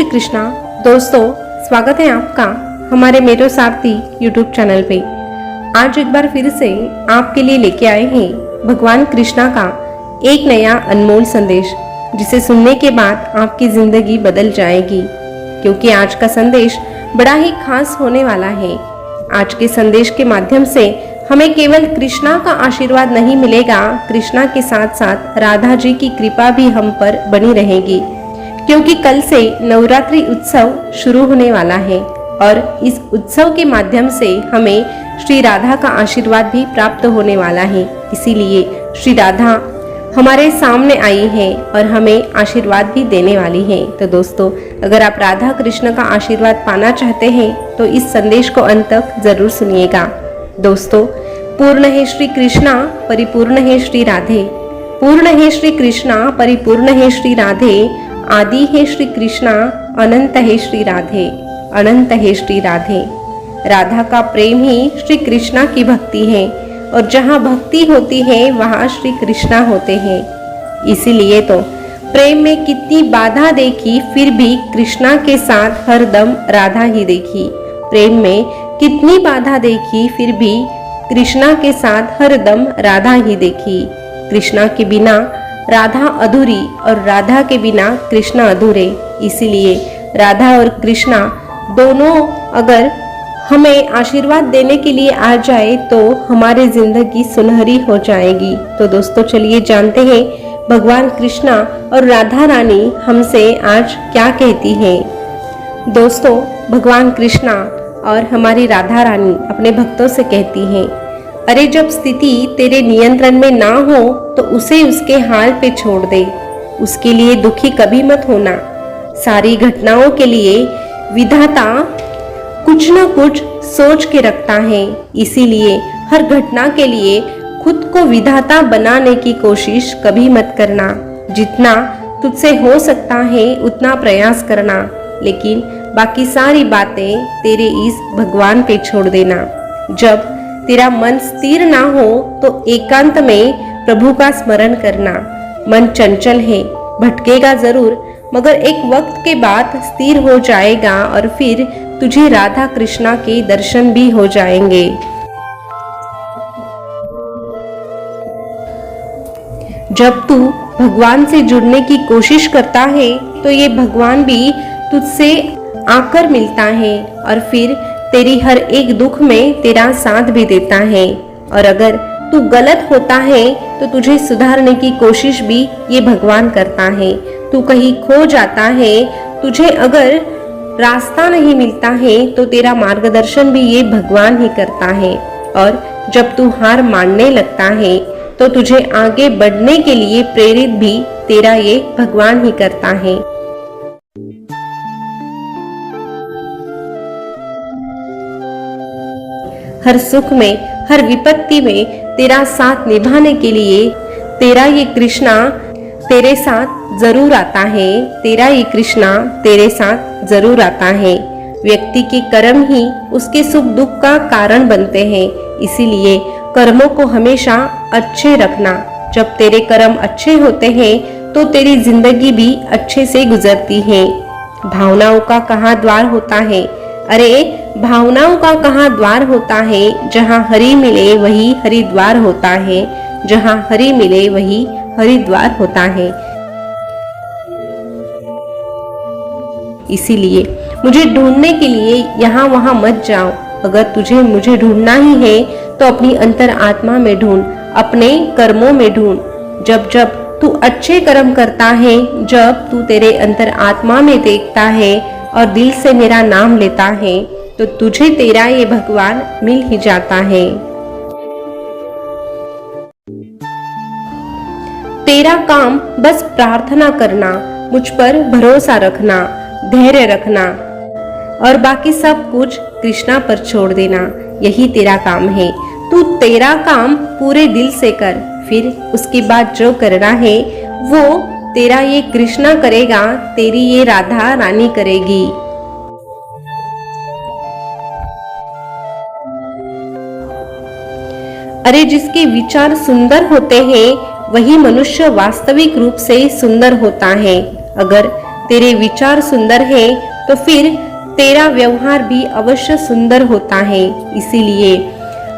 श्री कृष्णा। दोस्तों, स्वागत है आपका हमारे मेरो सारथी यूट्यूब चैनल पे। आज एक बार फिर से आपके लिए लेके आए हैं भगवान कृष्णा का एक नया अनमोल संदेश, जिसे सुनने के बाद आपकी जिंदगी बदल जाएगी, क्योंकि आज का संदेश बड़ा ही खास होने वाला है। आज के संदेश के माध्यम से हमें केवल कृष्णा का आशीर्वाद नहीं मिलेगा, कृष्णा के साथ साथ राधा जी की कृपा भी हम पर बनी रहेगी, क्योंकि कल से नवरात्रि उत्सव शुरू होने वाला है और इस उत्सव के माध्यम से हमें श्री राधा का आशीर्वाद भी प्राप्त होने वाला है। इसीलिए श्री राधा हमारे सामने आई है और हमें आशीर्वाद भी देने वाली है। तो दोस्तों, अगर आप राधा कृष्ण का आशीर्वाद पाना चाहते हैं तो इस संदेश को अंत तक जरूर सुनिएगा। दोस्तों, पूर्ण है श्री कृष्णा, परिपूर्ण है श्री राधे। पूर्ण है श्री कृष्णा, परिपूर्ण है श्री राधे। आदि है श्री कृष्णा, अनंत है श्री राधे, अनंत है श्री राधे। राधा का प्रेम ही श्री कृष्णा की भक्ति है, और जहाँ भक्ति होती है वहाँ श्री कृष्णा होते हैं। इसीलिए तो प्रेम में कितनी बाधा देखी, फिर भी कृष्णा के साथ हरदम राधा ही देखी। प्रेम में कितनी बाधा देखी, फिर भी कृष्णा के साथ हरदम राधा ही देखी। कृष्णा के बिना राधा अधूरी और राधा के बिना कृष्णा अधूरे। इसीलिए राधा और कृष्णा दोनों अगर हमें आशीर्वाद देने के लिए आ जाए तो हमारी जिंदगी सुनहरी हो जाएगी। तो दोस्तों, चलिए जानते हैं भगवान कृष्णा और राधा रानी हमसे आज क्या कहती हैं। दोस्तों, भगवान कृष्णा और हमारी राधा रानी अपने भक्तों से कहती हैं, अरे जब स्थिति तेरे नियंत्रण में ना हो तो उसे उसके हाल पे छोड़ दे। उसके लिए दुखी कभी मत होना। सारी घटनाओं के लिए विधाता कुछ न कुछ सोच के रखता है। इसीलिए हर घटना के लिए खुद को विधाता बनाने की कोशिश कभी मत करना। जितना तुझसे हो सकता है उतना प्रयास करना, लेकिन बाकी सारी बातें तेरे इस भगवान पे छोड़ देना। जब तेरा मन स्थिर ना हो तो एकांत में प्रभु का स्मरण करना। मन चंचल है, भटकेगा जरूर, मगर एक वक्त के बाद स्थिर हो जाएगा और फिर तुझे राधा कृष्णा के दर्शन भी हो जाएंगे। जब तू भगवान से जुड़ने की कोशिश करता है तो ये भगवान भी तुझसे आकर मिलता है और फिर तेरी हर एक दुख में तेरा साथ भी देता है। और अगर तू गलत होता है तो तुझे सुधारने की कोशिश भी ये भगवान करता है। तू कहीं खो जाता है, तुझे अगर रास्ता नहीं मिलता है तो तेरा मार्गदर्शन भी ये भगवान ही करता है। और जब तू हार मानने लगता है तो तुझे आगे बढ़ने के लिए प्रेरित भी तेरा ये भगवान ही करता है। हर सुख में, हर विपत्ति में तेरा साथ निभाने के लिए तेरा ये कृष्णा तेरे साथ जरूर आता है। तेरा ये कृष्णा तेरे साथ जरूर आता है। व्यक्ति के कर्म ही उसके सुख दुख का कारण बनते हैं। इसीलिए कर्मों को हमेशा अच्छे रखना। जब तेरे कर्म अच्छे होते हैं तो तेरी जिंदगी भी अच्छे से गुजरती है। भावनाओं का कहाँ द्वार होता है? अरे भावनाओं का कहाँ द्वार होता है? जहाँ हरि मिले वही हरिद्वार होता है। जहाँ हरि मिले वही हरिद्वार होता है। इसीलिए मुझे ढूंढने के लिए यहाँ वहाँ मत जाओ। अगर तुझे मुझे ढूंढना ही है तो अपनी अंतर आत्मा में ढूंढ, अपने कर्मों में ढूंढ। जब जब तू अच्छे कर्म करता है, जब तू तेरे अंतर आत्मा में देखता है और दिल से मेरा नाम लेता है, तो तुझे तेरा ये भगवान मिल ही जाता है। तेरा काम बस प्रार्थना करना, मुझ पर भरोसा रखना, धैर्य रखना और बाकी सब कुछ कृष्णा पर छोड़ देना। यही तेरा काम है। तू तेरा काम पूरे दिल से कर, फिर उसके बाद जो करना है वो तेरा ये कृष्णा करेगा, तेरी ये राधा रानी करेगी। अरे जिसके विचार सुंदर होते हैं वही मनुष्य वास्तविक रूप से सुंदर होता है। अगर तेरे विचार सुंदर हैं तो फिर तेरा व्यवहार भी अवश्य सुंदर होता है। इसीलिए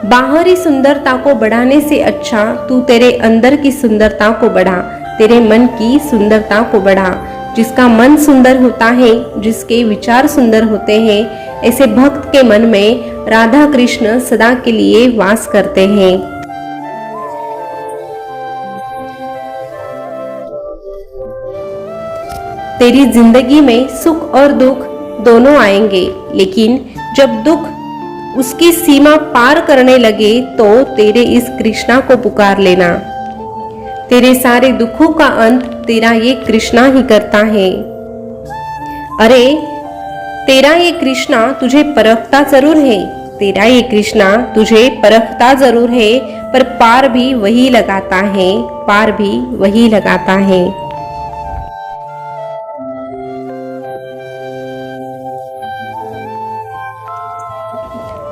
बाहरी सुंदरता को बढ़ाने से अच्छा तू तेरे अंदर की सुंदरता को बढ़ा, तेरे मन की सुंदरता को बढ़ा। जिसका मन सुंदर होता है, जिसके विचार सुंदर होते हैं, ऐसे भक्त के मन में राधा कृष्ण सदा के लिए वास करते हैं। तेरी जिंदगी में सुख और दुख दोनों आएंगे, लेकिन जब दुख उसकी सीमा पार करने लगे तो तेरे इस कृष्णा को पुकार लेना। तेरे सारे दुखों का अंत तेरा ये कृष्णा ही करता है। अरे तेरा ये कृष्णा तुझे परखता जरूर है, तेरा ये कृष्णा तुझे परखता जरूर है, पर पार भी वही लगाता है, पार भी वही लगाता है।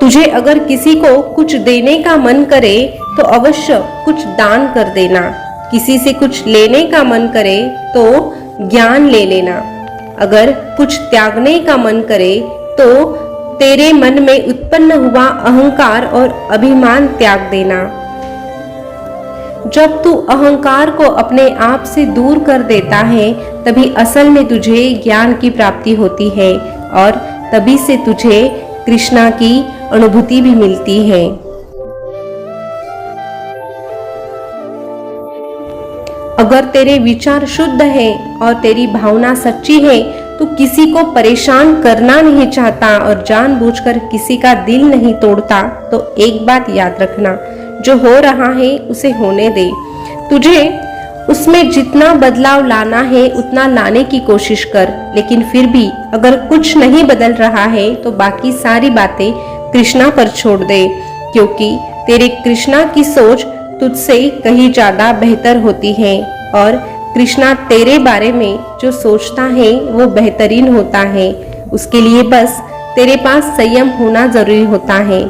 तुझे अगर किसी को कुछ देने का मन करे तो अवश्य कुछ दान कर देना, किसी से कुछ लेने का मन करे तो ज्ञान ले लेना, अगर कुछ त्यागने का मन करे तो तेरे मन में उत्पन्न हुआ अहंकार और अभिमान त्याग देना। जब तू अहंकार को अपने आप से दूर कर देता है तभी असल में तुझे ज्ञान की प्राप्ति होती है और तभी से तुझे कृष्णा की अनुभूति भी मिलती है। अगर तेरे विचार शुद्ध हैं और तेरी भावना सच्ची है तो किसी को परेशान करना नहीं चाहता और जानबूझकर किसी का दिल नहीं तोड़ता, तो एक बात याद रखना, जो हो रहा है उसे होने दे। तुझे उसमें जितना बदलाव लाना है उतना लाने की कोशिश कर, लेकिन फिर भी अगर कुछ नहीं बदल रहा है तो बाकी सारी बातें कृष्णा पर छोड़ दे, क्योंकि तेरे कृष्णा की सोच तुझसे कहीं ज्यादा बेहतर होती है और कृष्णा तेरे बारे में जो सोचता है वो बेहतरीन होता है। उसके लिए बस तेरे पास संयम होना जरूरी होता है।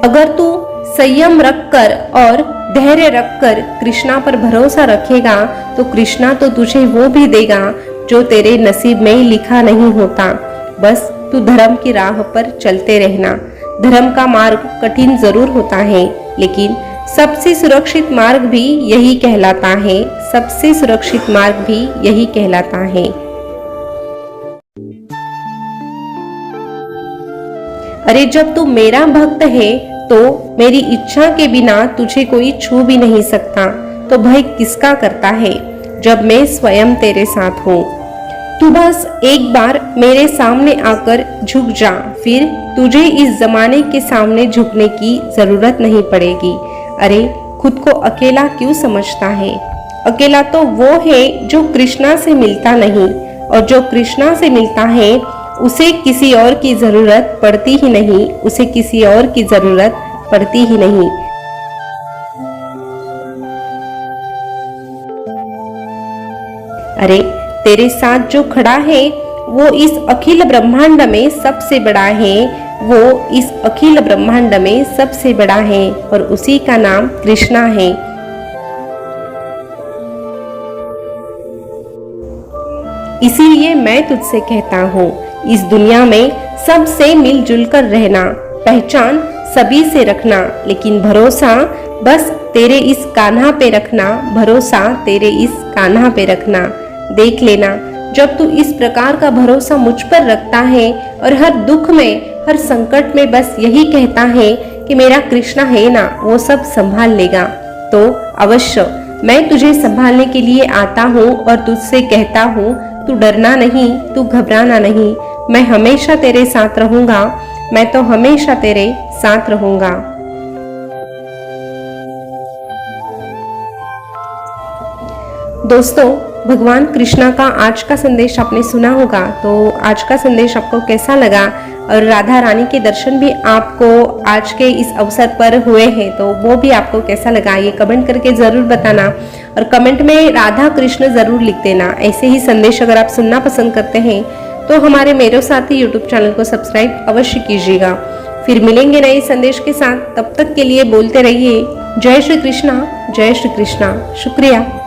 अगर तू संयम रखकर और धैर्य रखकर कृष्णा पर भरोसा रखेगा तो कृष्णा तो तुझे वो भी देगा जो तेरे नसीब में लिखा नहीं होता। बस तू धर्म की राह पर चलते रहना। धर्म का मार्ग कठिन जरूर होता है, लेकिन सबसे सुरक्षित मार्ग भी यही कहलाता है, सबसे सुरक्षित मार्ग भी यही कहलाता है। अरे जब तू मेरा भक्त है तो मेरी इच्छा के बिना तुझे कोई छू भी नहीं सकता, तो भय किसका करता है जब मैं स्वयं तेरे साथ हूँ। तू बस एक बार मेरे सामने आकर झुक जा, फिर तुझे इस जमाने के सामने झुकने की जरूरत नहीं पड़ेगी। अरे खुद को अकेला क्यों समझता है? अकेला तो वो है जो कृष्णा से मिलता नहीं, और जो कृष्णा से मिलता है उसे किसी और की जरूरत पड़ती ही नहीं, उसे किसी और की जरूरत पड़ती ही नहीं। अरे तेरे साथ जो खड़ा है वो इस अखिल ब्रह्मांड में सबसे बड़ा है, वो इस अखिल ब्रह्मांड में सबसे बड़ा है और उसी का नाम कृष्णा है। इसीलिए मैं तुझसे कहता हूँ, इस दुनिया में सबसे मिलजुल कर रहना, पहचान सभी से रखना, लेकिन भरोसा बस तेरे इस कान्हा पे रखना, भरोसा तेरे इस कान्हा पे रखना। देख लेना, जब तू इस प्रकार का भरोसा मुझ पर रखता है और हर दुख में, हर संकट में बस यही कहता है कि मेरा कृष्णा है ना, वो सब संभाल लेगा, तो अवश्य मैं तुझे संभालने के लिए आता हूँ और तुझसे कहता हूँ, तू डरना नहीं, तू घबराना नहीं, मैं हमेशा तेरे साथ रहूंगा, मैं तो हमेशा तेरे साथ रहूंगा। दोस्तों, भगवान कृष्णा का आज का संदेश आपने सुना होगा, तो आज का संदेश आपको कैसा लगा और राधा रानी के दर्शन भी आपको आज के इस अवसर पर हुए हैं तो वो भी आपको कैसा लगा, ये कमेंट करके ज़रूर बताना और कमेंट में राधा कृष्ण ज़रूर लिख देना। ऐसे ही संदेश अगर आप सुनना पसंद करते हैं तो हमारे मेरे साथी यूट्यूब चैनल को सब्सक्राइब अवश्य कीजिएगा। फिर मिलेंगे नए संदेश के साथ, तब तक के लिए बोलते रहिए जय श्री कृष्णा, जय श्री कृष्णा। शुक्रिया।